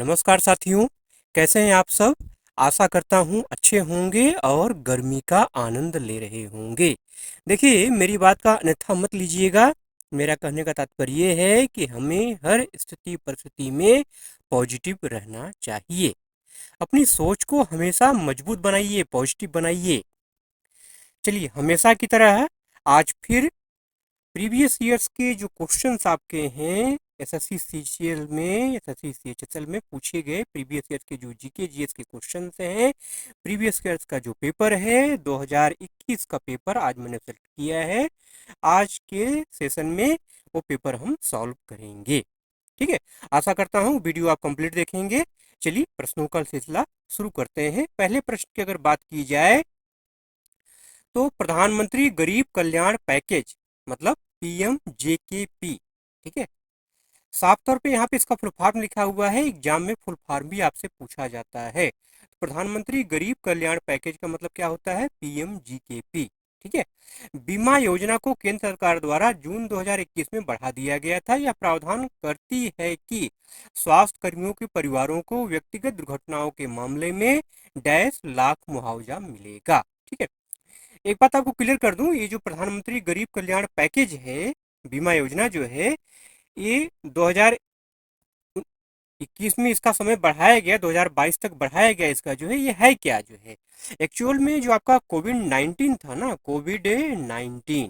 नमस्कार साथियों, कैसे हैं आप सब। आशा करता हूँ अच्छे होंगे और गर्मी का आनंद ले रहे होंगे। देखिए, मेरी बात का अन्यथा मत लीजिएगा। मेरा कहने का तात्पर्य ये है कि हमें हर स्थिति परिस्थिति में पॉजिटिव रहना चाहिए। अपनी सोच को हमेशा मजबूत बनाइए, पॉजिटिव बनाइए। चलिए, हमेशा की तरह आज फिर प्रीवियस ईयर्स के जो क्वेश्चंस आपके हैं एसएससी सीजीएल में, एसएससी सीएचएसएल में पूछे गए प्रीवियस ईयर्स के जो जीके जीएस के क्वेश्चंस हैं, प्रीवियस ईयर्स का जो पेपर है 2021 का पेपर आज मैंने सेलेक्ट किया है। आज के सेशन में वो पेपर हम सॉल्व करेंगे। ठीक है, आशा करता हूँ वीडियो आप कंप्लीट देखेंगे। चलिए, प्रश्नों का सिलसिला शुरू करते हैं। पहले प्रश्न की अगर बात की जाए तो प्रधानमंत्री गरीब कल्याण पैकेज मतलब पीएमजेकेपी, ठीक है। साफ तौर पे यहाँ पे इसका फुल फॉर्म लिखा हुआ है, एग्जाम में फुल फॉर्म भी आपसे पूछा जाता है। प्रधानमंत्री गरीब कल्याण पैकेज का मतलब क्या होता है? पीएमजीकेपी, ठीक है। बीमा योजना को केंद्र सरकार द्वारा जून 2021 में बढ़ा दिया गया था। यह प्रावधान करती है कि स्वास्थ्य कर्मियों के परिवारों को व्यक्तिगत दुर्घटनाओं के मामले में डैश लाख मुआवजा मिलेगा, ठीक है। एक बात आपको क्लियर कर दूं, ये जो प्रधानमंत्री गरीब कल्याण पैकेज है, बीमा योजना जो है, ये 2021 में इसका समय बढ़ाया गया, 2022 तक बढ़ाया गया। इसका जो है ये है क्या जो है एक्चुअल में जो आपका कोविड-19 था ना, कोविड-19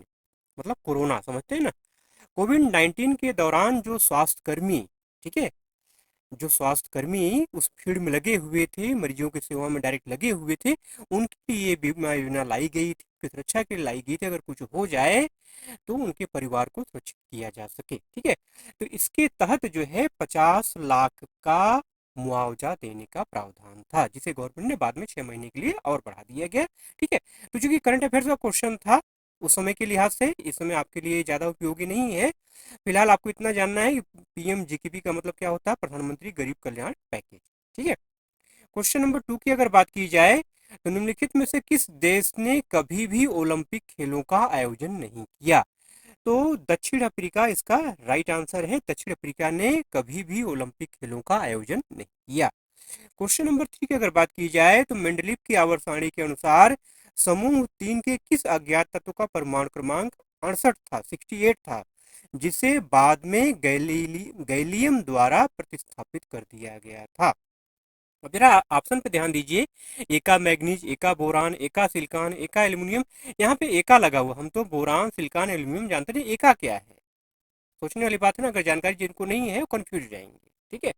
मतलब कोरोना, समझते हैं ना। कोविड-19 के दौरान जो स्वास्थ्यकर्मी, ठीक है, जो स्वास्थ्यकर्मी उस फील्ड में लगे हुए थे, मरीजों की सेवा में डायरेक्ट लगे हुए थे, उनके लिए बीमा योजना लाई गई थी, सुरक्षा के लिए लाई गई थी। अगर कुछ हो जाए तो उनके परिवार को सुरक्षित किया जा सके, ठीक है। तो इसके तहत जो है 50 लाख का मुआवजा देने का प्रावधान था, जिसे गवर्नमेंट ने बाद में 6 महीने के लिए और बढ़ा दिया गया, ठीक है। तो चूंकि करंट अफेयर्स का क्वेश्चन था उस समय के लिहाज से, इस समय आपके लिए ज़्यादा उपयोगी नहीं है। फिलहाल आपको इतना जानना है कि पीएमजेकेपी का मतलब क्या होता है, प्रधानमंत्री गरीब कल्याण पैकेज, ठीक है। क्वेश्चन नंबर 2 की अगर बात की जाए तो निम्नलिखित में से किस देश ने कभी भी ओलंपिक खेलों का आयोजन नहीं किया? तो दक्षिण अफ्रीका इसका राइट आंसर है। दक्षिण अफ्रीका ने कभी भी ओलंपिक खेलों का आयोजन नहीं किया। क्वेश्चन नंबर 3 की अगर बात की जाए तो मेंडलीव की आवर्त सारणी के अनुसार समूह 3 के किस अज्ञात तत्व का परमाणु क्रमांक 68 था, 68 था, जिसे बाद में गैलियम द्वारा प्रतिस्थापित कर दिया गया था। अब जरा ऑप्शन पे ध्यान दीजिए, एका मैग्नीज, एका बोरान, एका सिलिकॉन, एका एल्यूमिनियम। यहाँ पे एका लगा हुआ, हम तो बोरान सिलिकॉन एल्यूमिनियम जानते थे, एका क्या है? सोचने वाली बात है ना, अगर जानकारी जिनको नहीं है वो कंफ्यूज हो जाएंगे, ठीक है।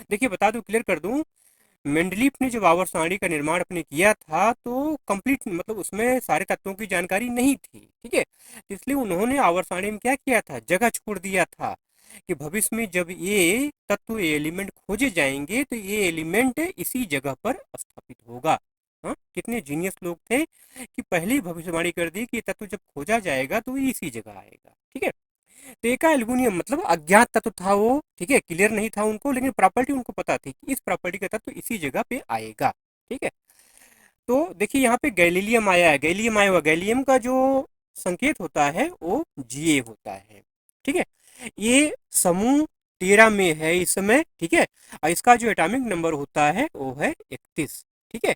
देखिए, बता दूं, क्लियर कर दूं, मेंडलीफ ने जब आवर्त सारणी का निर्माण अपने किया था तो कंप्लीट मतलब उसमें सारे तत्वों की जानकारी नहीं थी, ठीक है। इसलिए उन्होंने आवर्त सारणी में क्या किया था, जगह छोड़ दिया था कि भविष्य में जब ये तत्व, ये एलिमेंट खोजे जाएंगे तो ये एलिमेंट इसी जगह पर स्थापित होगा। हाँ, कितने जीनियस लोग थे कि पहले ही भविष्यवाणी कर दी कि ये तत्व जब खोजा जाएगा तो ये इसी जगह आएगा, ठीक है। तो एका एल्यूमिनियम मतलब अज्ञात तत्व था वो, ठीक है, क्लियर नहीं था उनको, लेकिन प्रॉपर्टी उनको पता थी कि इस प्रॉपर्टी का तत्व इसी जगह पे आएगा, ठीक है। तो देखिए, यहाँ पे गैलीलियम आया है, गैलियम आया हुआ, गैलियम का जो संकेत होता है वो Ga होता है, ठीक है। ये समूह 13 में है इस समय, ठीक है, और इसका जो एटॉमिक नंबर होता है वो है 31, ठीक है।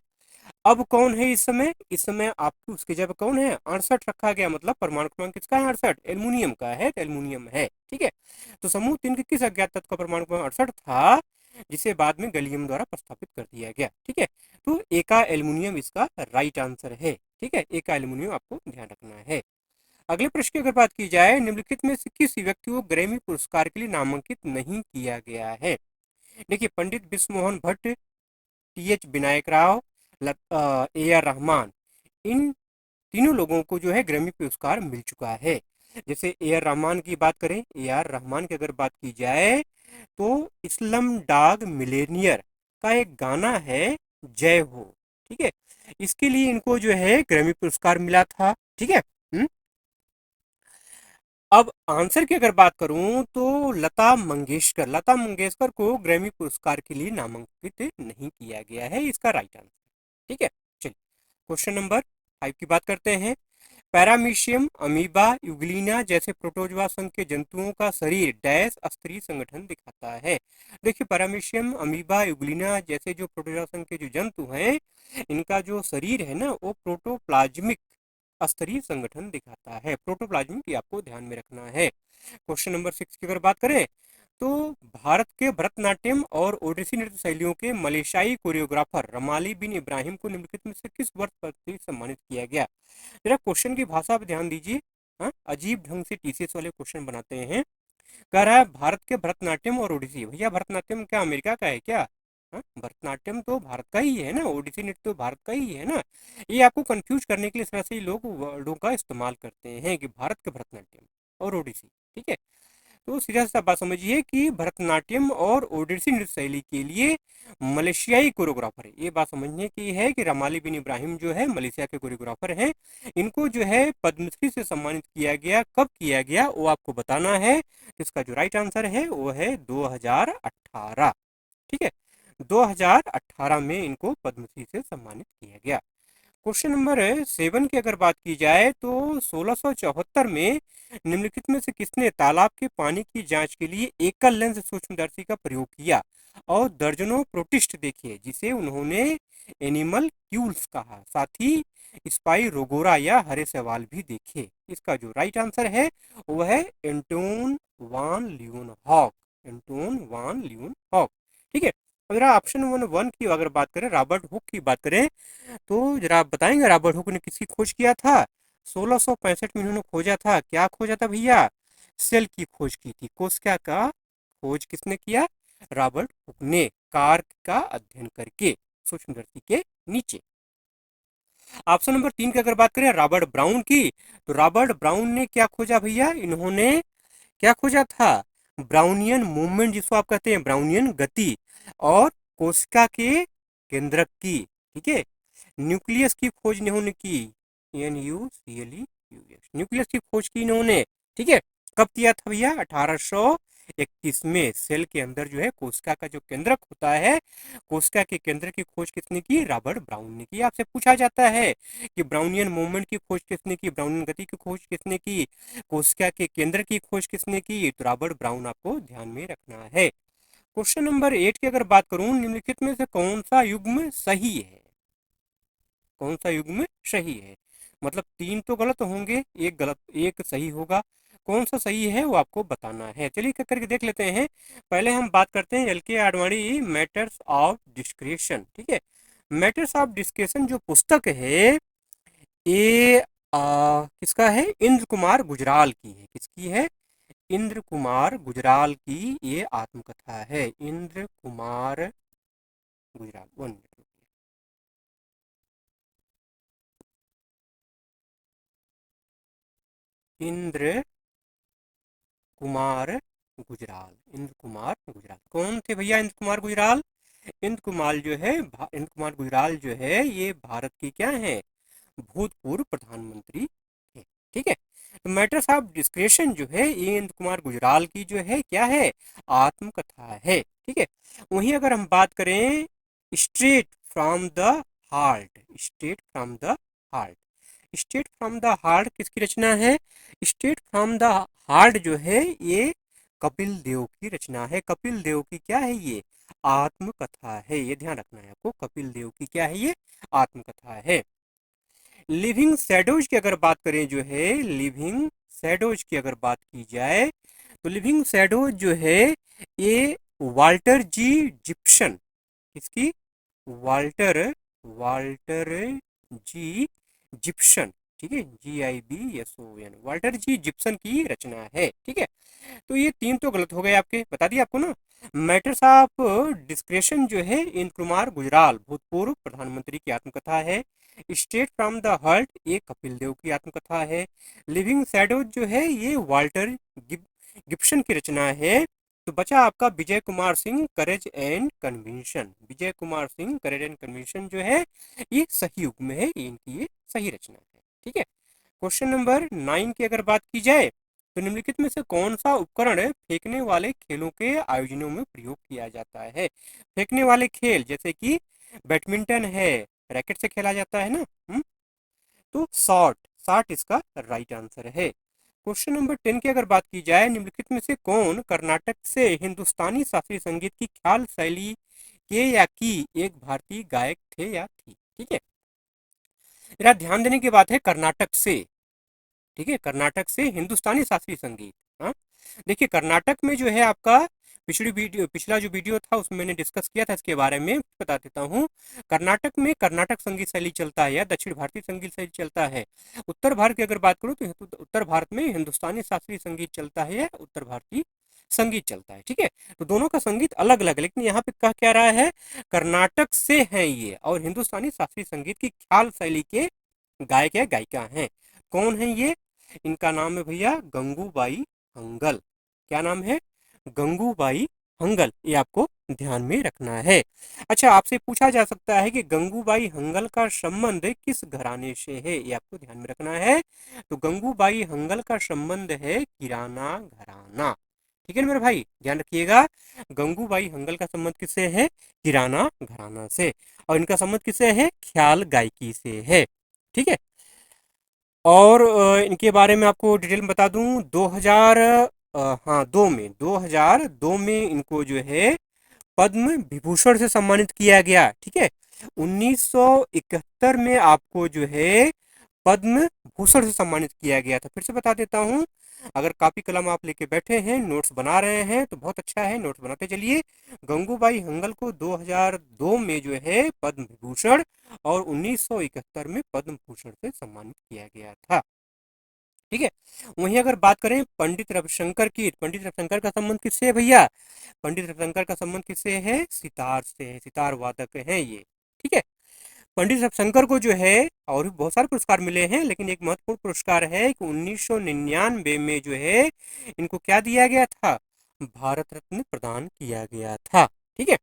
अब कौन है इस समय? इस समय आपकी उसकी जगह कौन है? 68 रखा गया, मतलब परमाणु क्रमांक किसका है? 68, एल्यूमिनियम का है, तो एल्यूमिनियम है, ठीक है। तो समूह 3 के किस अज्ञात तत्व का परमाणु क्रमांक 68 था, जिसे बाद में गैलियम द्वारा प्रस्तावित कर दिया गया, ठीक है। तो एका एल्यूमिनियम इसका राइट आंसर है, ठीक है। एका एल्यूमिनियम आपको ध्यान रखना है। अगले प्रश्न की अगर बात की जाए, निम्नलिखित में से किस व्यक्ति को ग्रैमी पुरस्कार के लिए नामांकित नहीं किया गया है? देखिए, पंडित विश्व मोहन भट्ट, टी.एच. विनायक राव, ए.आर. रहमान, इन तीनों लोगों को जो है ग्रैमी पुरस्कार मिल चुका है। जैसे ए.आर. रहमान की बात करें, ए.आर. रहमान की अगर बात की जाए तो इस्लम डाग मिलेनियर का एक गाना है जय हो, ठीक है, इसके लिए इनको जो है ग्रैमी पुरस्कार मिला था, ठीक है। अब आंसर की अगर बात करूं तो लता मंगेशकर को ग्रैमी पुरस्कार के लिए नामांकित नहीं किया गया है, इसका राइट आंसर, ठीक है। चलिए, क्वेश्चन नंबर 5 की बात करते हैं। पैरामीशियम, अमीबा, यूग्लिना जैसे प्रोटोजोआ संघ के जंतुओं का शरीर डैश स्तरीय संगठन दिखाता है। देखिए पैरामीशियम, अमीबा, यूग्लिना जैसे जो प्रोटोजोआ संघ के जो जंतु हैं, इनका जो शरीर है ना वो प्रोटोप्लाज्मिक स्तरीय संगठन दिखाता है। प्रोटोप्लाज्मिक ये आपको ध्यान में रखना है। क्वेश्चन नंबर 6 की अगर बात करें तो भारत के भरतनाट्यम और ओडिसी नृत्य शैलियों के मलेशियाई कोरियोग्राफर रमाली बिन इब्राहिम को निम्नलिखित में से किस वर्ष पद से सम्मानित किया गया। जरा क्वेश्चन की भाषा पर ध्यान दीजिए। हाँ, अजीब ढंग से टीसीएस वाले क्वेश्चन बनाते हैं। कह रहा है भारत के भरतनाट्यम और ओडिसी। भैया भरतनाट्यम क्या अमेरिका का है क्या? हाँ, भरतनाट्यम तो भारत का ही है ना, ओडिसी नृत्य तो भारत का ही है ना। ये आपको कंफ्यूज करने के लिए इस तरह से लोग वर्डों का इस्तेमाल करते हैं कि भारत के भरतनाट्यम और ओडिसी। ठीक है, तो सीधा सा बात समझिए कि भरतनाट्यम और ओडिसी नृत्य शैली के लिए मलेशियाई कोरियोग्राफर है। ये बात समझने की है कि रमाली बिन इब्राहिम जो है मलेशिया के कोरियोग्राफर हैं। इनको जो है पद्मश्री से सम्मानित किया गया। कब किया गया वो आपको बताना है। इसका जो राइट आंसर है वो है 2018। ठीक है, 2018 में इनको पद्मश्री से सम्मानित किया गया। क्वेश्चन नंबर 7 की अगर बात की जाए तो 1674 में निम्नलिखित में से किसने तालाब के पानी की जांच के लिए एकल लेंस सूक्ष्मदर्शी का प्रयोग किया और दर्जनों प्रोटिस्ट देखे, जिसे उन्होंने एनिमल क्यूल्स कहा। साथ ही स्पाई रोगोरा या हरे सवाल भी देखे। इसका जो राइट आंसर है वह है एंटोन वान ल्यूनहॉक। एंटोन वान ल्यूनहॉक। ठीक है, अगर ऑप्शन 1 की अगर बात करें, रॉबर्ट हुक की बात करें, तो जरा आप बताएंगे रॉबर्ट हुक ने किसकी खोज किया था? 1665 में इन्होंने खोजा था। क्या खोजा था भैया? सेल की खोज की थी। कोशिका का खोज किसने किया? रॉबर्ट हुक ने, कार्क का अध्ययन करके सूक्ष्मदर्शी के नीचे। ऑप्शन नंबर 3 की अगर बात करें रॉबर्ट ब्राउन की, तो रॉबर्ट ब्राउन ने क्या खोजा भैया? इन्होंने क्या खोजा था? ब्राउनियन मूवमेंट, जिसको आप कहते हैं ब्राउनियन गति, और कोशिका के केंद्रक की। ठीक है, न्यूक्लियस की खोज इन्होंने की। NuCleus, न्यूक्लियस की खोज की इन्होंने। ठीक है, कब किया था भैया? 1831 में। सेल के अंदर जो है कोशिका का जो केंद्रक होता है, कोशिका के केंद्र की खोज किसने की? रॉबर्ट ब्राउन ने की। आपसे पूछा जाता है कि ब्राउनियन मूवमेंट की खोज किसने की, ब्राउनियन गति की खोज किसने की, कोशिका के केंद्र की खोज किसने की? तो रॉबर्ट ब्राउन आपको ध्यान में रखना है। क्वेश्चन नंबर 8 की अगर बात करूं, निम्नलिखित में से कौन सा युग्म सही है? कौन सा युग्म सही है? मतलब 3 तो गलत होंगे, एक गलत, एक सही होगा। कौन सा सही है वो आपको बताना है। चलिए करके देख लेते हैं। पहले हम बात करते हैं LK Advani matters of discretion. ठीक है, मैटर्स ऑफ डिस्कशन जो पुस्तक है ये किसका है? इंद्र कुमार गुजराल की है। किसकी है? इंद्र कुमार गुजराल की ये आत्मकथा है। इंद्र कुमार गुजराल। 1 मिनट। इंद्र कुमार गुजराल। इंद्र कुमार गुजराल कौन थे भैया? इंद्र कुमार गुजराल, इंद्र कुमार जो है इंद्र कुमार गुजराल जो है ये भारत की क्या है? भूतपूर्व प्रधानमंत्री थे। ठीक है, तो मैटर्स ऑफ डिस्क्रिशन जो है ये इंद्र कुमार गुजराल की जो है क्या है? आत्मकथा है। ठीक है, वहीं अगर हम बात करें straight from the heart, straight from the heart, straight from the heart किसकी रचना है? स्ट्रेट फ्रॉम द हार्ट जो है ये कपिल देव की रचना है। कपिल देव की क्या है? ये आत्मकथा है। ये ध्यान रखना है आपको, कपिल देव की क्या है? ये आत्मकथा है। लिविंग शैडोज की अगर बात करें जो है, लिविंग शैडोज की अगर बात की जाए तो लिविंग शैडोज जो है ये वाल्टर जी जिप्सन, किसकी? वाल्टर, वाल्टर जी जिप्सन। ठीक है, GIBSON, वाल्टर जी जिप्सन की रचना है। ठीक है, तो ये 3 तो गलत हो गए आपके, बता दिया आपको ना। मैटर्स ऑफ डिस्क्रिशन जो है इंद्र कुमार गुजराल भूतपूर्व प्रधानमंत्री की आत्मकथा है। स्ट्रेट फ्रॉम द हार्ट ये कपिल देव की आत्मकथा है। लिविंग शैडोज जो है ये वाल्टर गिब्सन की रचना है। तो बचा आपका Vijay Kumar Singh courage and conviction. Vijay Kumar Singh courage and conviction जो है ये सही युग्म है, इनकी ये सही रचना है। ठीक है, क्वेश्चन नंबर 9 की अगर बात की जाए तो निम्नलिखित में से कौन सा उपकरण फेंकने वाले खेलों के आयोजनों में प्रयोग किया जाता है? फेंकने वाले खेल जैसे कि बैडमिंटन है, रैकेट से खेला जाता है ना। तो शॉट, 60 इसका राइट आंसर है। क्वेश्चन नंबर 10 की अगर बात की जाए, निम्नलिखित में से कौन कर्नाटक से हिंदुस्तानी शास्त्रीय संगीत की ख्याल शैली के या की एक भारतीय गायक थे या थी? ठीक है, जरा ध्यान देने की बात है, कर्नाटक से, ठीक है, कर्नाटक से हिंदुस्तानी शास्त्रीय संगीत। हाँ, देखिए कर्नाटक में जो है आपका पिछला जो वीडियो था उसमें मैंने डिस्कस किया था इसके बारे में, बता देता हूँ। कर्नाटक में कर्नाटक संगीत शैली चलता है या दक्षिण भारतीय संगीत शैली चलता है। उत्तर भारत की अगर बात करूँ तो उत्तर भारत में हिंदुस्तानी शास्त्रीय संगीत चलता है या उत्तर भारतीय संगीत चलता है। ठीक है, तो दोनों का संगीत अलग अलग है, लेकिन यहाँ पे कह क्या रहा है, कर्नाटक से है ये, और हिंदुस्तानी शास्त्रीय संगीत की ख्याल शैली के गायक या गायिका हैं। कौन है ये? इनका नाम है भैया गंगूबाई हंगल। क्या नाम है? गंगूबाई हंगल। ये आपको ध्यान में रखना है। अच्छा, आपसे पूछा जा सकता है कि गंगूबाई हंगल का संबंध किस घराने से है? ये आपको ध्यान में रखना है। तो गंगूबाई हंगल का संबंध है किराना घराना। ठीक है ना मेरे भाई, ध्यान रखिएगा। गंगूबाई हंगल का संबंध किससे है? किराना घराना से। और इनका संबंध किससे है? ख्याल गायकी से है। ठीक है, और इनके बारे में आपको डिटेल में बता दूं, 2000 हाँ 2002 में इनको जो है पद्म विभूषण से सम्मानित किया गया। ठीक है, 1971 में आपको जो है पद्म भूषण से सम्मानित किया गया था। फिर से बता देता हूँ, अगर कॉपी कलम आप लेके बैठे हैं, नोट्स बना रहे हैं तो बहुत अच्छा है, नोट्स बनाते चलिए। गंगूबाई हंगल को 2002 में जो है पद्म विभूषण और 1971 में पद्म भूषण से सम्मानित किया गया था। ठीक है, वहीं अगर बात करें पंडित रविशंकर की, पंडित रविशंकर का संबंध किससे है भैया? पंडित रविशंकर का संबंध किससे है? सितार से है, सितार वादक हैं ये। ठीक है, पंडित रविशंकर को जो है और भी बहुत सारे पुरस्कार मिले हैं, लेकिन एक महत्वपूर्ण पुरस्कार है कि 1999 में जो है इनको क्या दिया गया था? भारत रत्न प्रदान किया गया था। ठीक है,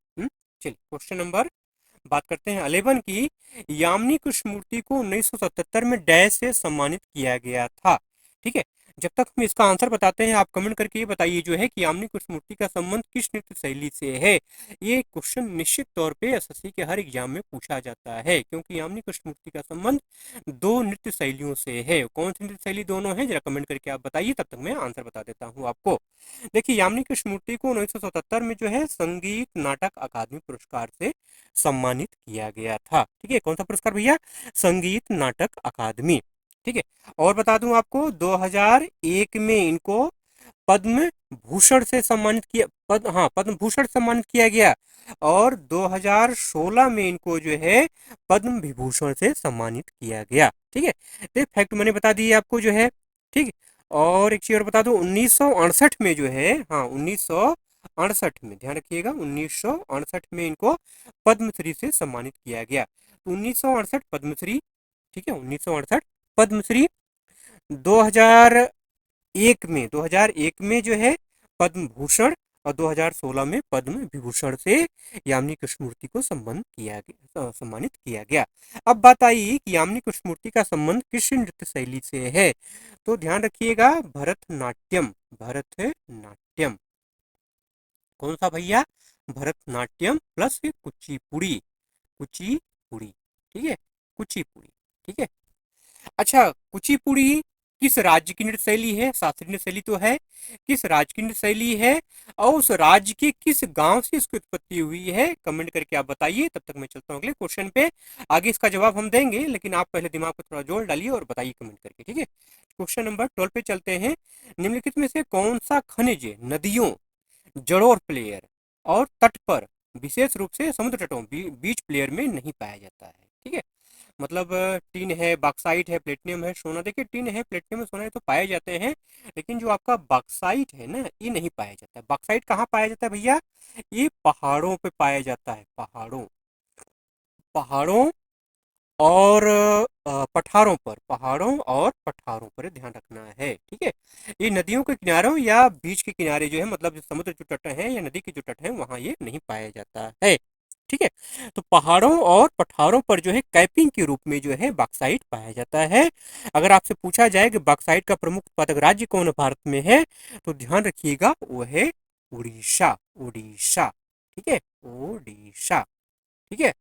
चलिए क्वेश्चन नंबर बात करते हैं 11 की। यामिनी कृष्णमूर्ति को 1977 में डैश से सम्मानित किया गया था। ठीक है, जब तक हम इसका आंसर बताते हैं आप कमेंट करके ये बताइए जो है कि यामिनी कृष्णमूर्ति का संबंध किस नृत्य शैली से है। ये क्वेश्चन निश्चित तौर पे एसएससी के हर एग्जाम में पूछा जाता है, क्योंकि यामिनी कृष्णमूर्ति का संबंध दो नृत्य शैलियों से है। कौन सी नृत्य शैली दोनों है, जरा कमेंट करके आप बताइए, तब तक मैं आंसर बता देता हूँ आपको। देखिए, यामिनी कृष्णमूर्ति को 1977 में जो है संगीत नाटक अकादमी पुरस्कार से सम्मानित किया गया था। ठीक है, कौन सा पुरस्कार भैया? संगीत नाटक अकादमी। ठीक है, और बता दूं आपको 2001 में इनको पद्म भूषण से सम्मानित किया, पद्म भूषण से सम्मानित किया गया, और 2016 में इनको जो है पद्म विभूषण से सम्मानित किया गया। ठीक है, तो फैक्ट मैंने बता दिए आपको जो है। ठीक है, और एक चीज और बता दूं, 1968 में जो है, हाँ 1968 में, ध्यान रखिएगा, 1968 में इनको पद्मश्री से सम्मानित किया गया। तो 1968 पद्मश्री। ठीक है, 1968 पद्मश्री। 2001 में जो है पद्म भूषण, और 2016 में पद्म विभूषण से यामिनी कृष्णमूर्ति को सम्मानित किया गया। अब बात आई कि यामिनी कृष्णमूर्ति का संबंध किस नृत्य शैली से है, तो ध्यान रखिएगा, भरतनाट्यम। भरतनाट्यम। कौन सा भैया? भरतनाट्यम प्लस कुचिपुड़ी। कुचिपुड़ी। ठीक है, कुचिपुड़ी। ठीक है, अच्छा, कुचिपुड़ी किस राज्य की नृत्य शैली है? शास्त्रीय नृत्य शैली तो है, किस राज्य की नृत्य शैली है, और उस राज्य के किस गांव से इसकी उत्पत्ति हुई है? कमेंट करके आप बताइए, तब तक मैं चलता हूँ अगले क्वेश्चन पे। आगे इसका जवाब हम देंगे, लेकिन आप पहले दिमाग को थोड़ा जोर डालिए और बताइए कमेंट करके। ठीक है, क्वेश्चन नंबर 12 पे चलते हैं। निम्नलिखित में से कौन सा खनिज नदियों, जड़ों प्लेयर और तट पर, विशेष रूप से समुद्र तटों बीच प्लेयर में नहीं पाया जाता है? ठीक है, मतलब टीन है, बॉक्साइट है, प्लेटिनियम है, सोना। देखिए, टीन है, प्लेटिनियम है, सोना है तो पाए जाते हैं, लेकिन जो आपका बॉक्साइट है ना, ये नहीं पाया जाता है। बॉक्साइट कहाँ पाया जाता है भैया? ये पहाड़ों पे पाया जाता है, पहाड़ों, पहाड़ों और पठारों पर, पहाड़ों और पठारों पर ध्यान रखना है। ठीक है, ये नदियों के किनारों या बीच के किनारे जो है, मतलब जो समुद्र जो तट है या नदी के जो तट है, वहां ये नहीं पाया जाता है। ठीक है, तो पहाड़ों और पठारों पर जो है कैपिंग के रूप में जो है बॉक्साइट पाया जाता है। अगर आपसे पूछा जाए कि बॉक्साइट का प्रमुख उत्पादक राज्य कौन भारत में है, तो ध्यान रखिएगा, वो है उड़ीसा। उड़ीसा। ठीक है, उड़ीसा। ठीक है,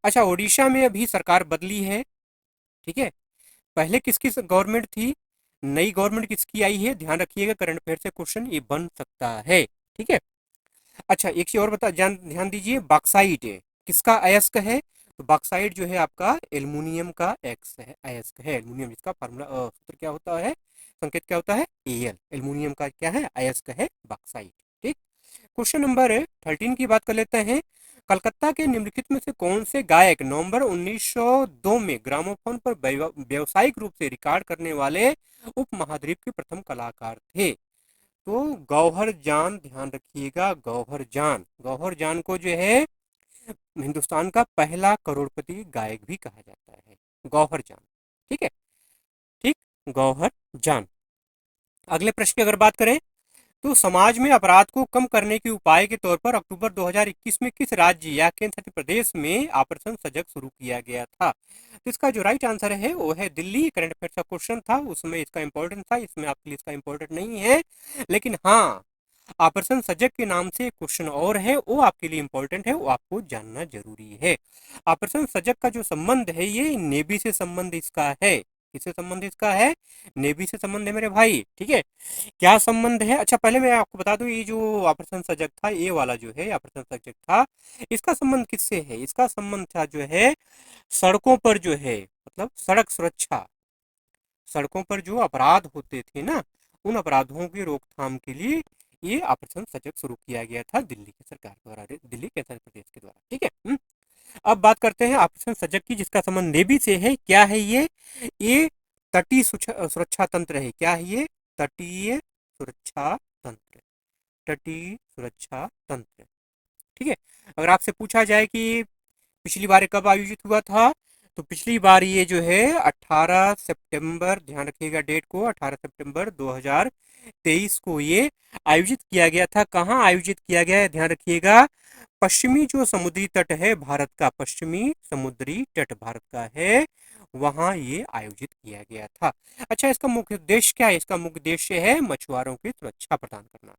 अच्छा, उड़ीसा में अभी सरकार बदली है। ठीक है, पहले किसकी गवर्नमेंट थी, नई गवर्नमेंट किसकी आई है, ध्यान रखिएगा, करंट अफेयर से क्वेश्चन ये बन सकता है। ठीक है। अच्छा, एक चीज और बता, ध्यान दीजिए, बॉक्साइट किसका अयस्क है, तो बॉक्साइट जो है आपका एल्युमिनियम का एक्स है, अयस्क है एल्युमिनियम, जिसका फार्मूला सूत्र क्या होता है, संकेत क्या होता है, एल, एल्युमिनियम का क्या है, अयस्क है बॉक्साइट। ठीक। क्वेश्चन नंबर 13 की बात कर लेते हैं। कलकत्ता के निम्नलिखित में से कौन से गायक नवंबर 1902 में ग्रामोफोन पर व्यावसायिक रूप से रिकॉर्ड करने वाले उपमहाद्वीप के प्रथम कलाकार थे, तो गौहर जान, ध्यान रखिएगा, गौहर जान, गौहर जान को जो है हिंदुस्तान का पहला करोड़पति गायक भी कहा जाता है, गौहर जान। ठीक है। ठीक, गौहर जान। अगले प्रश्न की अगर बात करें, तो समाज में अपराध को कम करने के उपाय के तौर पर अक्टूबर 2021 में किस राज्य या केंद्र शासित प्रदेश में ऑपरेशन सजग शुरू किया गया था, तो इसका जो राइट आंसर है वो है दिल्ली। करंट अफेयर का क्वेश्चन था, उसमें इसका इंपॉर्टेंट था, इसमें आपके लिए इसका इंपॉर्टेंट नहीं है, लेकिन हाँ, ऑपरेशन सजग के नाम से क्वेश्चन और है, वो आपके लिए इंपॉर्टेंट है, वो आपको जानना जरूरी है। ऑपरेशन सजग का जो संबंध है ये नेवी से संबंध इसका है, किससे संबंध इसका है, नेवी से संबंध है मेरे भाई। ठीक है, क्या संबंध है, अच्छा पहले मैं आपको बता दूं, ये जो ऑपरेशन सजग था, ये वाला जो है ऑपरेशन सजग था, इसका संबंध किससे है, इसका संबंध था जो है सड़कों पर जो है, मतलब सड़क सुरक्षा, सड़कों पर जो अपराध होते थे ना, उन अपराधों की रोकथाम के लिए ये ऑपरेशन सजग शुरू किया गया था दिल्ली की सरकार द्वारा, दिल्ली केंद्र प्रदेश के द्वारा। ठीक है। अब बात करते हैं ऑपरेशन सजग की, जिसका संबंध नेवी से है। क्या है ये तटीय सुरक्षा तंत्र है, क्या है ये, तटीय सुरक्षा तंत्र, तटीय सुरक्षा तंत्र। ठीक है। अगर आपसे पूछा जाए कि पिछली बार कब आयोजित हुआ था, तो पिछली बार ये जो है 18 सितंबर, ध्यान रखिएगा डेट को, 18 सितंबर 2023 को ये आयोजित किया गया था। कहाँ आयोजित किया गया है, ध्यान रखिएगा, पश्चिमी जो समुद्री तट है भारत का, पश्चिमी समुद्री तट भारत का है, वहां ये आयोजित किया गया था। अच्छा, इसका मुख्य उद्देश्य क्या है, इसका मुख्य उद्देश्य है मछुआरों की सुरक्षा प्रदान करना,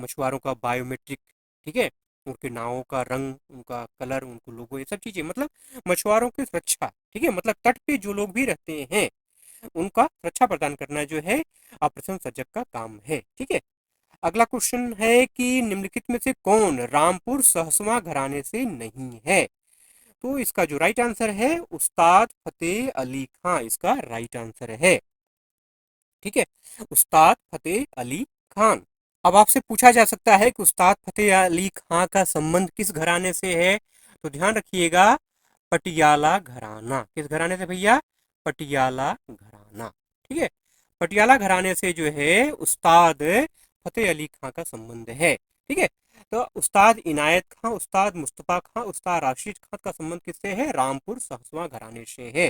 मछुआरों का बायोमेट्रिक, ठीक है, उनके नावों का रंग, उनका कलर, उनको लोगो, ये सब चीजें, मतलब मछुआरों की सुरक्षा। ठीक है, मतलब तट पे जो लोग भी रहते हैं उनका सुरक्षा प्रदान करना जो है ऑपरेशन सजग का काम है। ठीक है। अगला क्वेश्चन है कि निम्नलिखित में से कौन रामपुर सहसवा घराने से नहीं है, तो इसका जो राइट आंसर है उस्ताद फतेह अली खां, इसका राइट आंसर है। ठीक है, उस्ताद फतेह अली खान। अब आपसे पूछा जा सकता है कि उस्ताद फतेह अली खां का संबंध किस घराने से है, तो ध्यान रखिएगा, पटियाला घराना, किस घराने से भैया, पटियाला घराना। ठीक है, पटियाला घराने से जो है उस्ताद फतेह अली खां का संबंध है। ठीक है, तो उस्ताद इनायत खां, उस्ताद मुस्तफा खां, उस्ताद राशिद खां का संबंध किससे है, रामपुर सहसवा घराने से है।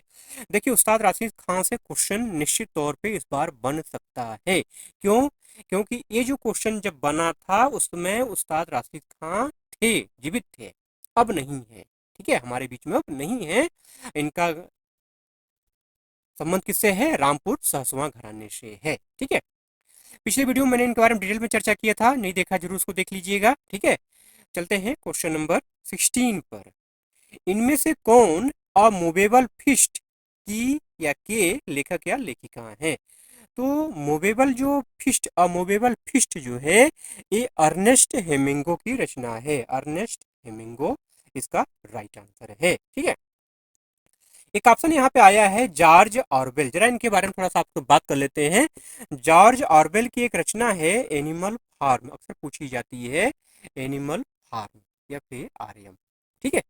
देखिए, उस्ताद राशिद खां से क्वेश्चन निश्चित तौर पे इस बार बन सकता है, क्यों, क्योंकि ये जो क्वेश्चन जब बना था उसमें उस्ताद राशिद खां थे, जीवित थे, अब नहीं है। ठीक है, हमारे बीच में अब नहीं है, इनका संबंध किससे है, रामपुर सहसवा घराने से है। ठीक है, पिछले वीडियो में मैंने इनके बारे में डिटेल में चर्चा किया था, नहीं देखा जरूर उसको देख लीजिएगा। ठीक है, चलते हैं क्वेश्चन नंबर 16 पर। इनमें से कौन अ मूवेबल फिस्ट की या के लेखक या लेखिका है, तो मूवेबल जो फिस्ट, अमूवेबल फिस्ट जो है ये अर्नेस्ट हेमिंगो की रचना है, अर्नेस्ट हेमिंगो इसका राइट आंसर है। ठीक है, एक ऑप्शन यहाँ पे आया है जॉर्ज ऑरवेल, जरा इनके बारे में थोड़ा सा आपको बात कर लेते हैं। जॉर्ज ऑरवेल की एक रचना है एनिमल फार्म, अक्सर पूछी जाती है, एनिमल फार्म या फिर आरएम। ठीक है,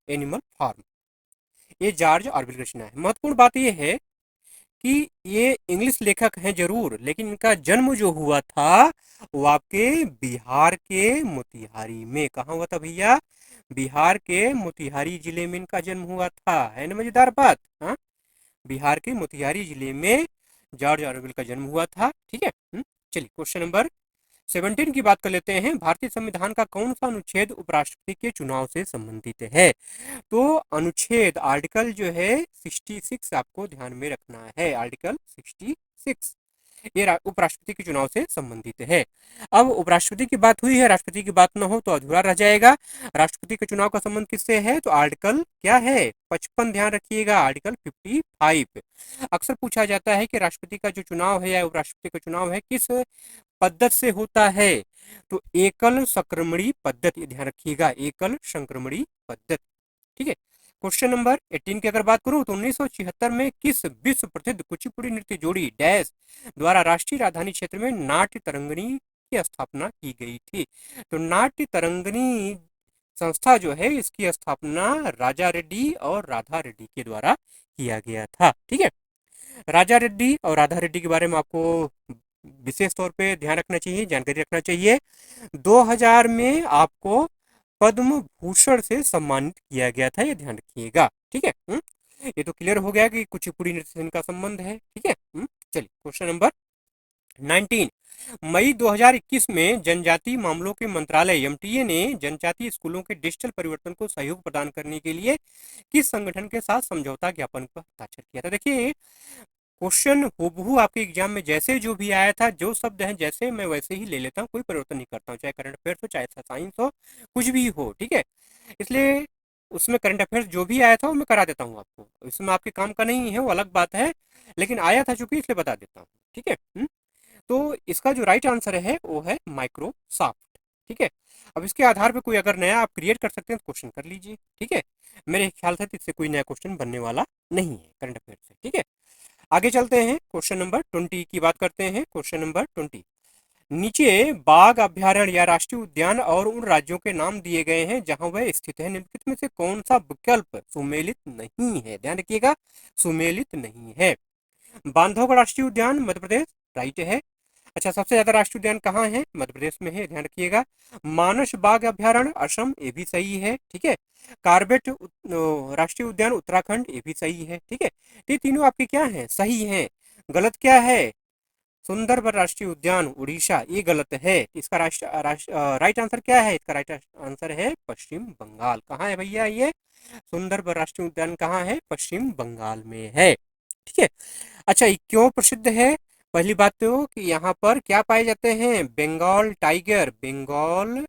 एनिमल फार्म, ये जॉर्ज ऑरवेल की रचना है। महत्वपूर्ण बात यह है कि ये इंग्लिश लेखक हैं जरूर, लेकिन इनका जन्म जो हुआ था वो आपके बिहार के मोतिहारी में, कहाँ हुआ था भैया, बिहार के मोतिहारी जिले में इनका जन्म हुआ था, है ना मजेदार बात। हाँ, बिहार के मोतिहारी जिले में जॉर्ज ऑरवेल का जन्म हुआ था। ठीक है, चलिए क्वेश्चन नंबर 17 की बात कर लेते हैं। भारतीय संविधान का कौन सा अनुच्छेद उपराष्ट्रपति के चुनाव से संबंधित है, तो अनुच्छेद आर्टिकल जो है 66 आपको ध्यान में रखना है, आर्टिकल 66। ये उपराष्ट्रपति के चुनाव से संबंधित है। अब उपराष्ट्रपति की बात हुई है, राष्ट्रपति की बात ना हो तो अधूरा रह जाएगा। राष्ट्रपति के चुनाव का संबंध किससे है? तो आर्टिकल क्या है? 55, ध्यान रखिएगा, आर्टिकल 55। अक्सर पूछा जाता है कि राष्ट्रपति का जो चुनाव है या उपराष्ट्रपति का चुनाव है किस पद्धति से होता है? तो एकल संक्रमणी पद्धति, ध्यान रखिएगा, एकल संक्रमणी पद्धति। ठीक है। क्वेश्चन नंबर 18 की अगर बात करूं तो 1976 में किस विश्व प्रसिद्ध कुचिपुड़ी नृत्य जोड़ी डैश द्वारा राष्ट्रीय राजधानी क्षेत्र में नाट्य तरंगिणी की स्थापना की गई थी? तो नाट्य तरंगिणी संस्था जो है इसकी स्थापना राजा रेड्डी और राधा रेड्डी के द्वारा किया गया था। ठीक है। राजा रेड्डी और राधा रेड्डी के बारे में आपको विशेष तौर पे ध्यान रखना चाहिए, जानकारी रखना चाहिए। 2000 में आपको पद्म भूषण से सम्मानित किया गया था, ये ध्यान रखिएगा। ठीक है। ये तो क्लियर हो गया कि कुचिपुड़ी नृत्य से इनका संबंध है। ठीक है। चलिए क्वेश्चन नंबर 19। मई 2021 में जनजातीय मामलों के मंत्रालय एमटीए ने जनजातीय स्कूलों के डिजिटल परिवर्तन को सहयोग प्रदान करने के लिए किस संगठन के साथ समझौता ज्ञापन पर हस्ताक्षर किया था? देखिए क्वेश्चन हूबहू आपके एग्जाम में जैसे जो भी आया था, जो शब्द हैं जैसे मैं वैसे ही ले लेता हूँ, कोई परिवर्तन नहीं करता हूँ, चाहे करंट अफेयर्स हो चाहे साइंस हो, कुछ भी हो। ठीक है। इसलिए उसमें करंट अफेयर्स जो भी आया था वो मैं करा देता हूँ आपको, इसमें आपके काम का नहीं है, वो अलग बात है, लेकिन आया था चूंकि इसलिए बता देता हूँ। ठीक है। तो इसका जो राइट आंसर है वो है माइक्रोसॉफ्ट। ठीक है। अब इसके आधार पर कोई अगर नया आप क्रिएट कर सकते हैं तो क्वेश्चन कर लीजिए। ठीक है। मेरे ख्याल से इससे कोई नया क्वेश्चन बनने वाला नहीं है करंट अफेयर से। ठीक है। आगे चलते हैं, क्वेश्चन नंबर 20 की बात करते हैं। क्वेश्चन नंबर 20, नीचे बाघ अभ्यारण्य या राष्ट्रीय उद्यान और उन राज्यों के नाम दिए गए हैं जहां वह स्थित है, निम्नलिखित में से कौन सा विकल्प सुमेलित नहीं है? ध्यान रखिएगा, सुमेलित नहीं है। बांधवगढ़ राष्ट्रीय उद्यान मध्य प्रदेश, राइट है। अच्छा, सबसे ज्यादा राष्ट्रीय उद्यान कहाँ है? मध्य प्रदेश में है, ध्यान रखिएगा। मानस बाघ अभ्यारण्य असम, ये भी सही है। ठीक है। कार्बेट राष्ट्रीय उद्यान उत्तराखंड, ये भी सही है। ठीक है। ये तीनों आपके क्या है? सही है। गलत क्या है? सुंदरबन राष्ट्रीय उद्यान उड़ीसा, ये गलत है। इसका राइट आंसर क्या है? इसका राइट आंसर है पश्चिम बंगाल। कहाँ है भैया ये सुंदरबन राष्ट्रीय उद्यान? कहाँ है? पश्चिम बंगाल में है। ठीक है। अच्छा, ये क्यों प्रसिद्ध है? पहली बात तो कि यहाँ पर क्या पाए जाते हैं? Bengal tiger, Bengal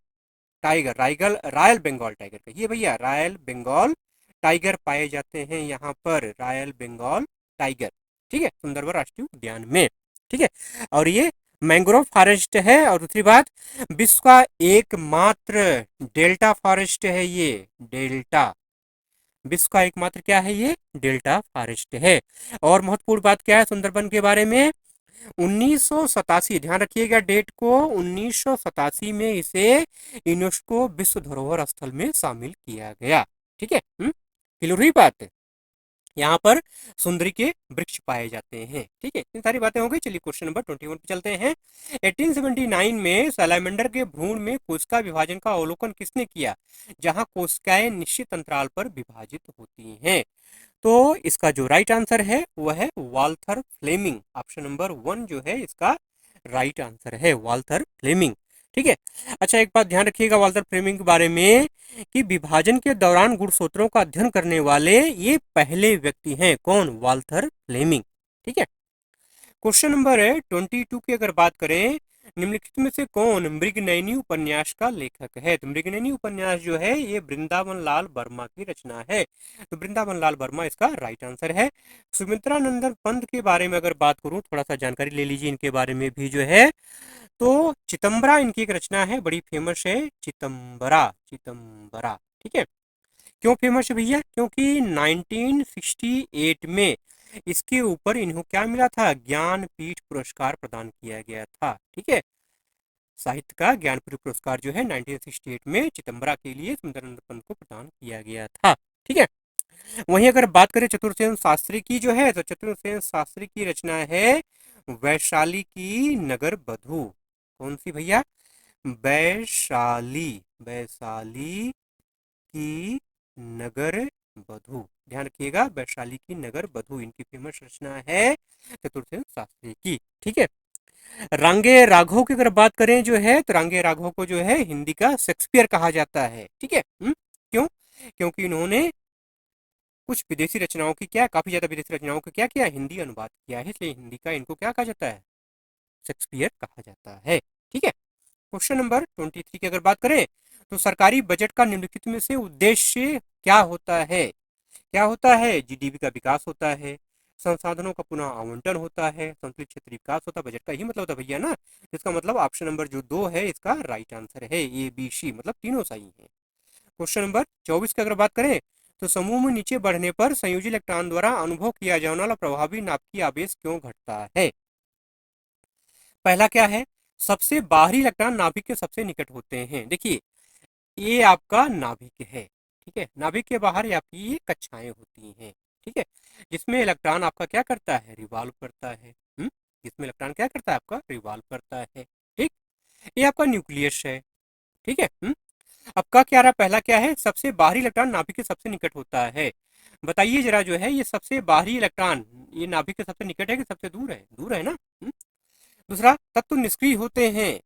tiger, royal Bengal tiger, कहिए भैया, रॉयल बंगाल टाइगर पाए जाते हैं यहाँ पर, रॉयल बंगाल टाइगर। ठीक है, सुंदरबन राष्ट्रीय उद्यान में। ठीक है। और ये मैंग्रोव फॉरेस्ट है। और दूसरी बात, विश्व का एकमात्र डेल्टा फॉरेस्ट है ये, डेल्टा, विश्व का एकमात्र क्या है? ये डेल्टा फॉरेस्ट है। और महत्वपूर्ण बात क्या है सुंदरबन के बारे में? 1987, ध्यान रखिएगा डेट को, 1987 में इसे यूनेस्को विश्व धरोहर स्थल में शामिल किया गया। ठीक है। क्लियर हुई बात? यहाँ पर सुंदरी के वृक्ष पाए जाते हैं। ठीक है, इतनी सारी बातें हो गई। चलिए क्वेश्चन नंबर 21 पे चलते हैं। 1879 में सैलामेंडर के भ्रूण में कोशिका विभाजन का अवलोकन किसने किया, जहां कोशिकाएं निश्चित अंतराल पर विभाजित होती हैं? तो इसका जो राइट आंसर है वह है वाल्थर फ्लेमिंग। ऑप्शन नंबर 1 जो है इसका राइट आंसर है, वाल्थर फ्लेमिंग। ठीक है। अच्छा, एक बात ध्यान रखिएगा वाल्थर फ्लेमिंग के बारे में कि विभाजन के दौरान गुणसूत्रों का अध्ययन करने वाले ये पहले व्यक्ति हैं। कौन? Walther Flemming. ठीक है। क्वेश्चन नंबर 22 की अगर बात करें, निम्नलिखित में से कौन मृगनयनी उपन्यास का लेखक है? तो मृगनयनी उपन्यास जो है ये वृंदावन लाल वर्मा की रचना है। तो वृंदावन लाल वर्मा इसका राइट आंसर है। सुमित्रा नंदन पंत के बारे में अगर बात करूं, थोड़ा सा जानकारी ले लीजिए इनके बारे में भी जो है। तो चितंबरा इनकी एक रचना है, बड़ी फेमस है, चितंबरा, चितंबरा। ठीक है। क्यों फेमस है भैया? क्योंकि 1968 में इसके ऊपर इन्हों क्या मिला था? ज्ञानपीठ पुरस्कार प्रदान किया गया था। ठीक है। साहित्य का ज्ञानपीठ पुरस्कार जो है 1968 में चिदम्बरा के लिए सुंदरानंद पंत को प्रदान किया गया था। ठीक है। वहीं अगर बात करें चतुर्सेन शास्त्री की जो है, तो चतुर्सेन शास्त्री की रचना है वैशाली की नगर बधू। कौन सी भैया? वैशाली, वैशाली की नगर बधू। ध्यान रखिएगा, वैशाली की नगर बधू इनकी फेमस रचना है चतुर्सेन शास्त्री की। ठीक है। रांगे राघव की अगर बात करें जो है, तो रांगे राघव को जो है हिंदी का शेक्सपियर कहा जाता है। ठीक है। क्यों? क्योंकि इन्होंने कुछ विदेशी रचनाओं की क्या, काफी ज्यादा विदेशी रचनाओं को क्या किया? हिंदी अनुवाद किया है, इसलिए हिंदी का इनको क्या कहा जाता है? शेक्सपियर कहा जाता है। ठीक है। क्वेश्चन नंबर 23 की अगर बात करें तो सरकारी बजट का निम्नलिखित में से उद्देश्य क्या होता है? क्या होता है? जीडीपी का विकास होता है, संसाधनों का पुनः आवंटन होता है, संतुलित क्षेत्रीय विकास होता है। बजट का ही मतलब होता है भैया ना। इसका मतलब ऑप्शन नंबर जो 2 है इसका राइट आंसर है। ए बी सी मतलब तीनों सही है। क्वेश्चन नंबर 24 की अगर बात करें तो समूह में नीचे बढ़ने पर संयोजी इलेक्ट्रॉन द्वारा अनुभव किया जाने वाला प्रभावी नाभिकीय आवेश क्यों घटता है? पहला क्या है? सबसे बाहरी इलेक्ट्रॉन नाभिक के सबसे निकट होते हैं। देखिए ये आपका नाभिक है। ठीक है। नाभिक के बाहर आपकी ये कक्षाएं होती हैं। ठीक है। जिसमें इलेक्ट्रॉन आपका क्या करता है? रिवॉल्व करता है। जिसमें इलेक्ट्रॉन क्या करता है? आपका रिवॉल्व करता है। ठीक। ये आपका न्यूक्लियस है। ठीक है। आपका क्या रहा? पहला क्या है? सबसे बाहरी इलेक्ट्रॉन नाभिक के सबसे निकट होता है। बताइए जरा जो है ये सबसे बाहरी इलेक्ट्रॉन ये नाभिक के सबसे निकट है कि सबसे दूर है? दूर है ना। दूसरा तत्व निष्क्रिय होते हैं।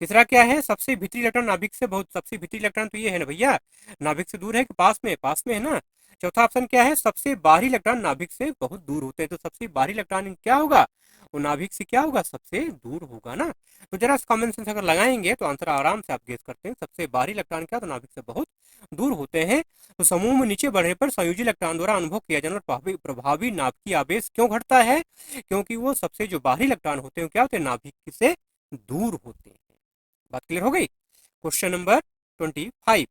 तीसरा क्या है? सबसे भीतरी इलेक्ट्रॉन नाभिक से बहुत सबसे भीतरी इलेक्ट्रॉन तो ये है ना भैया, नाभिक से दूर है कि पास में? पास में है ना। चौथा ऑप्शन क्या है? सबसे बाहरी इलेक्ट्रॉन नाभिक से बहुत दूर होते हैं। तो सबसे बाहरी इलेक्ट्रॉन क्या होगा? वो नाभिक से क्या होगा? सबसे दूर होगा ना। तो जरा कॉमन सेंस अगर लगाएंगे तो आंसर आराम से आप गेस करते हैं। सबसे बाहरी इलेक्ट्रॉन क्या? तो नाभिक से बहुत दूर होते हैं। तो समूह में नीचे बढ़ने पर संयोजी इलेक्ट्रॉन द्वारा अनुभव किया जाने वाला प्रभावी नाभिकीय आवेश क्यों घटता है? क्योंकि वो सबसे जो बाहरी इलेक्ट्रॉन होते हैं क्या होते हैं? नाभिक से दूर होते हैं। बात क्लियर हो गई। क्वेश्चन नंबर 25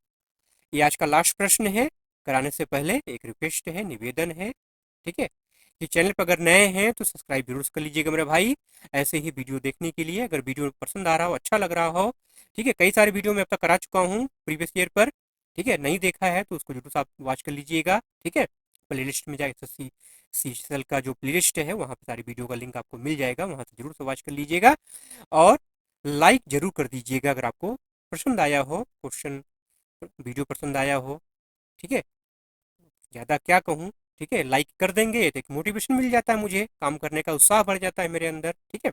ये आज का लास्ट प्रश्न है। कराने से पहले एक रिक्वेस्ट है, निवेदन है। ठीक है। कि चैनल पर अगर नए हैं तो सब्सक्राइब जरूर कर लीजिएगा मेरे भाई, ऐसे ही वीडियो देखने के लिए। अगर वीडियो पसंद आ रहा हो, अच्छा लग रहा हो, ठीक है, कई सारे वीडियो मैं अब तक करा चुका हूँ प्रीवियस ईयर पर। ठीक है। नहीं देखा है तो उसको जरूर आप वॉच कर लीजिएगा। ठीक है। प्ले लिस्ट में जाए सीएसएल का जो प्ले लिस्ट है वहाँ पर सारी वीडियो का लिंक आपको मिल जाएगा, वहाँ से जरूर से वॉच कर लीजिएगा। और लाइक जरूर कर दीजिएगा अगर आपको पसंद आया हो, क्वेश्चन वीडियो पसंद आया हो। ठीक है। ज़्यादा क्या कहूँ। ठीक है। लाइक कर देंगे तो एक मोटिवेशन मिल जाता है, मुझे काम करने का उत्साह बढ़ जाता है मेरे अंदर। ठीक है।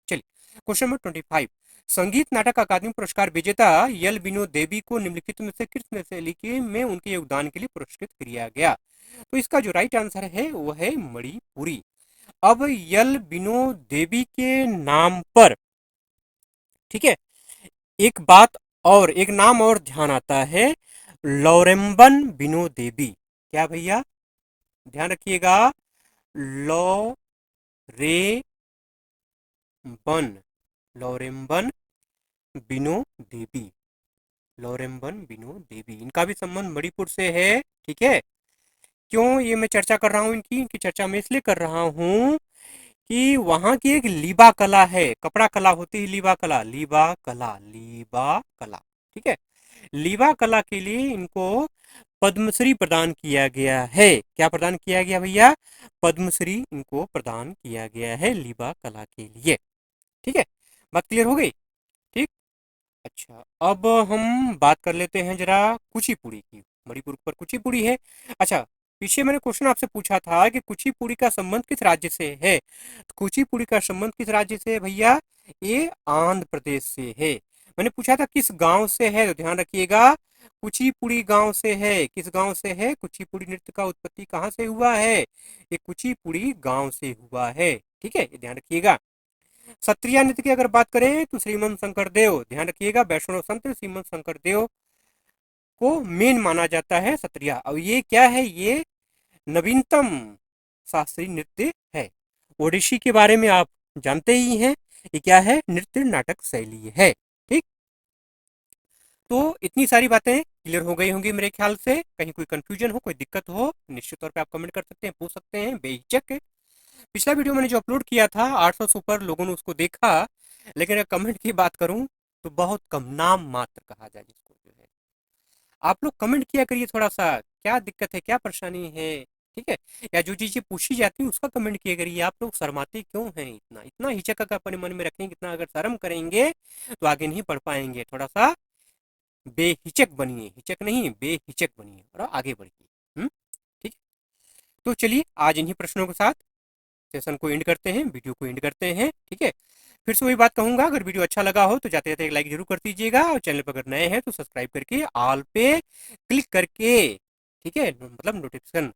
चलिए क्वेश्चन नंबर 25 संगीत नाटक अकादमी पुरस्कार विजेता यल बिनो देवी को निम्नलिखित में से किस शैली के में उनके योगदान के लिए पुरस्कृत किया गया? तो इसका जो राइट आंसर है वो है मणिपुरी। अब यल बिनो देवी के नाम पर, ठीक है, एक बात और एक नाम और ध्यान आता है, लौरेम्बन बिनो देवी। क्या भैया? ध्यान रखिएगा, लौरेम्बन लौरेम्बन बिनो देवी। लौरेम्बन बिनो देवी इनका भी संबंध मणिपुर से है। ठीक है। क्यों ये मैं चर्चा कर रहा हूँ? इनकी चर्चा मैं इसलिए कर रहा हूँ कि वहां की एक लीबा कला है, कपड़ा कला होती है, लीबा कला, लीबा कला, लीबा कला। ठीक है। लीबा कला के लिए इनको पद्मश्री प्रदान किया गया है। क्या प्रदान किया गया भैया? पद्मश्री इनको प्रदान किया गया है लीबा कला के लिए। ठीक है। बात क्लियर हो गई। ठीक। अच्छा अब हम बात कर लेते हैं जरा कुचिपुड़ी की। मणिपुर पर कुचिपुड़ी है। अच्छा पीछे मैंने क्वेश्चन आपसे पूछा था कि कुचिपुड़ी का संबंध किस राज्य से है? तो कुचिपुड़ी का संबंध किस राज्य से है भैया? ये आंध्र प्रदेश से है। मैंने पूछा था किस गांव से है, तो ध्यान रखिएगा कुचिपुड़ी गांव से है। किस गांव से है? कुचिपुड़ी नृत्य का उत्पत्ति कहाँ से हुआ है? ये कुचिपुड़ी गांव से हुआ है। ठीक है, ये ध्यान रखिएगा। सत्रिया नृत्य की अगर बात करें तो श्रीमंत शंकरदेव, ध्यान रखिएगा, वैष्णव संत श्रीमंत शंकरदेव को मेन माना जाता है सत्रिया। और ये क्या है? ये नवीनतम शास्त्रीय नृत्य है। ओडिसी के बारे में आप जानते ही हैं, ये क्या है? नृत्य नाटक शैली है। ठीक। तो इतनी सारी बातें क्लियर हो गई होंगी मेरे ख्याल से। कहीं कोई कंफ्यूजन हो, कोई दिक्कत हो, निश्चित तौर पे आप कमेंट कर सकते हैं, पूछ सकते हैं बेहिचक। पिछला वीडियो मैंने जो अपलोड किया था 800 से ऊपर लोगों ने उसको देखा, लेकिन अगर कमेंट की बात करूं तो बहुत कम, नाम मात्र कहा जाए जिसको जो है। आप लोग कमेंट किया करिए थोड़ा सा, क्या दिक्कत है, क्या परेशानी है। ठीक है। या जो चीजें पूछी जाती है उसका कमेंट किया करिए। आप लोग शर्माते क्यों हैं? इतना इतना हिचक अगर अपने मन में रखेंगे, इतना अगर शर्म करेंगे तो आगे नहीं पढ़ पाएंगे। थोड़ा सा बेहिचक बनिए, हिचक नहीं बेहिचक बनिए और आगे बढ़िए। ठीक है। तो चलिए आज इन्हीं प्रश्नों के साथ सेशन को एंड करते हैं, वीडियो को एंड करते हैं। ठीक है। फिर से वही बात कहूंगा, अगर वीडियो अच्छा लगा हो तो जाते जाते एक लाइक जरूर कर दीजिएगा, और चैनल पर अगर नए हैं तो सब्सक्राइब करके ऑल पे क्लिक करके, ठीक है, मतलब नोटिफिकेशन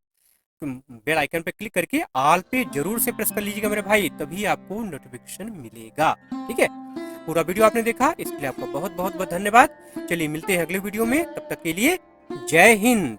बेल आइकन पे क्लिक करके ऑल पे जरूर से प्रेस कर लीजिएगा मेरे भाई, तभी आपको नोटिफिकेशन मिलेगा। ठीक है, पूरा वीडियो आपने देखा इसके लिए आपका बहुत बहुत बहुत धन्यवाद। चलिए मिलते हैं अगले वीडियो में, तब तक के लिए जय हिंद।